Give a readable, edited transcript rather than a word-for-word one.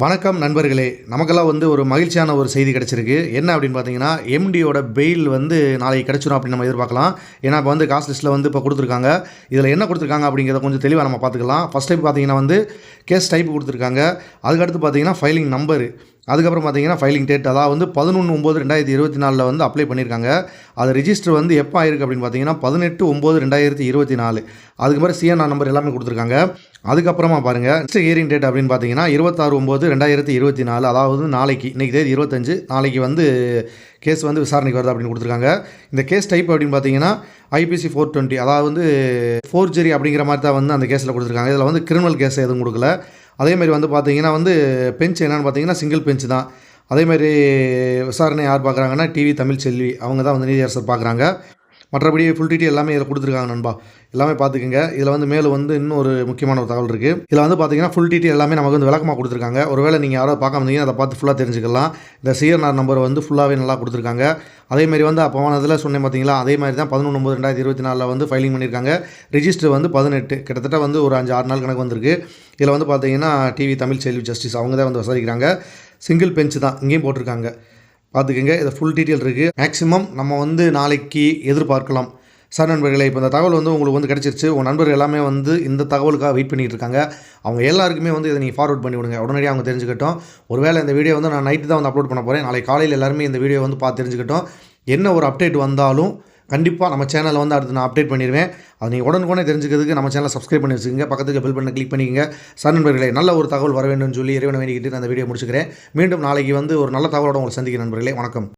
வணக்கம் நண்பர்களே. நமக்கெல்லாம் ஒரு மகிழ்ச்சியான ஒரு செய்தி கிடைச்சிருக்கு. என்ன அப்படின்னு பார்த்தீங்கன்னா, எம்டியோட பெயில் நாளைக்கு கிடைச்சிரும் அப்படின்னு நம்ம எதிர்பார்க்கலாம். ஏன்னா இப்போ காஸ்ட் லிஸ்ட்டில் இப்போ குடுத்துருக்காங்க. இதில என்ன குடுத்துருக்காங்க அப்படிங்கிறத கொஞ்சம் தெளிவா நம்ம பார்த்துக்கலாம். ஃபர்ஸ்ட் டைப் பார்த்தீங்கன்னா கேஸ் டைப் குடுத்துருக்காங்க. அதுக்கடுத்து பார்த்தீங்கன்னா ஃபைலிங் நம்பரு. அதுக்கப்புறம் பார்த்தீங்கன்னா ஃபைலிங் டேட் அதாவது 11/9/2024 அப்ளை பண்ணியிருக்காங்க. அது ரிஜிஸ்டர் எப்போ ஆயிருக்கு அப்படின்னு பார்த்தீங்கன்னா 18/9/2024. அதுக்கு பிறகு சிஎன்ஆர் நம்பர் எல்லாமே குடுத்துருக்காங்க. அதுக்கப்புறமா பாருங்கள் நெக்ஸ்ட் ஹியரிங் டேட் அப்படின்னு பார்த்தீங்கன்னா 26/9/2024 அதாவது நாளைக்கு. இன்றைக்கி தேதி 25. நாளைக்கு கேஸ் விசாரணைக்கு வருது அப்படின்னு கொடுத்துருக்காங்க. இந்த கேஸ் டைப் அப்படின்னு பார்த்தீங்கன்னா ஐபிசி 420 அதாவது ஃபோர்ஜரி அப்படிங்கிற மாதிரி தான் அந்த கேஸில் கொடுத்துருக்காங்க. இதில் கிரிமினல் கேஸ் எதுவும் கொடுக்கல. அதேமாதிரி பார்த்தீங்கன்னா பெஞ்ச் என்னென்னு பார்த்தீங்கன்னா சிங்கிள் பெஞ்ச் தான். அதேமாதிரி விசாரணை யார் பார்க்குறாங்கன்னா டிவி தமிழ் செல்வி அவங்க தான் நீதியரசர் பார்க்குறாங்க. மற்றபடி ஃபுல் டீட்டெயில் எல்லாமே இதில் கொடுத்துருக்காங்க நண்பா. எல்லாமே பார்த்துக்குங்க. இதில் மேலும் இன்னும் ஒரு முக்கியமான ஒரு தகவல் இருக்குது. இதில் பார்த்தீங்கன்னா ஃபுல் டீட்டெயில் எல்லாமே நமக்கு விளக்கமாக கொடுத்துருக்காங்க. ஒருவேளை நீங்கள் யாரோ பார்க்க வந்தீங்கன்னா அதை பார்த்து ஃபுல்லாக தெரிஞ்சுக்கலாம். இந்த சிஎன்ஆர் நம்பர் ஃபுல்லாகவே நல்லா கொடுத்துருக்காங்க. அதேமாதிரி அப்போவானதில் சொன்னேன் பார்த்தீங்களா, அதே மாதிரி தான் 11/9/2024 ஃபைலிங் பண்ணியிருக்காங்க. ரிஜிஸ்டர் 18 கிட்டத்தட்ட ஒரு 5-6 நாள் கணக்கு வந்திருக்கு. இதில் பார்த்தீங்கன்னா டிவி தமிழ் செல்வி ஜஸ்டிஸ் அவங்க தான் விசாரிக்கிறாங்க. சிங்கிள் பெஞ்ச் தான் இங்கேயும் போட்டிருக்காங்க. பார்த்துக்கங்க. இதில் ஃபுல் டீட்டெயில் இருக்குது. மேக்ஸிமம் நம்ம நாளைக்கு எதிர்பார்க்கலாம். சார் நண்பர்களே, இப்போ இந்த தகவல் உங்களுக்கு கிடச்சிருச்சு. உங்கள் நண்பர்கள் எல்லாமே இந்த தகவலுக்காக வெயிட் பண்ணிகிட்டு இருக்காங்க. அவங்க எல்லாருக்குமே இதை நீங்கள் ஃபார்வர்ட் பண்ணி விடுங்க. உடனடியாக அவங்க தெரிஞ்சுக்கட்டும். ஒருவேளை இந்த வீடியோ நான் நைட்டு தான் அப்லோட் பண்ண போகிறேன். நாளைக்கு காலையில் எல்லாருமே இந்த வீடியோ பார்த்து தெரிஞ்சுக்கட்டும். என்ன ஒரு அப்டேட் வந்தாலும் கண்டிப்பாக நம்ம சேனலில் அடுத்து நான் அப்டேட் பண்ணிடுவேன். அதை நீங்கள் உடனுக்குடனே தெரிஞ்சுக்கிறதுக்கு நம்ம சேனலை சப்ஸ்கிரைப் பண்ணி வச்சுக்கோங்க. பக்கத்துக்கு பெல் பட்டனை கிளிக் பண்ணிக்கங்க. சார் நண்பர்களே, நல்ல ஒரு தகவல் வர வேண்டும்னு சொல்லி இறைவனை வேண்டிக்கிட்டு நான் அந்த வீடியோ முடிச்சுக்கிறேன். மீண்டும் நாளைக்கு ஒரு நல்ல தகவலோடு உங்களை சந்திக்கிறேன் நண்பர்களே. வணக்கம்.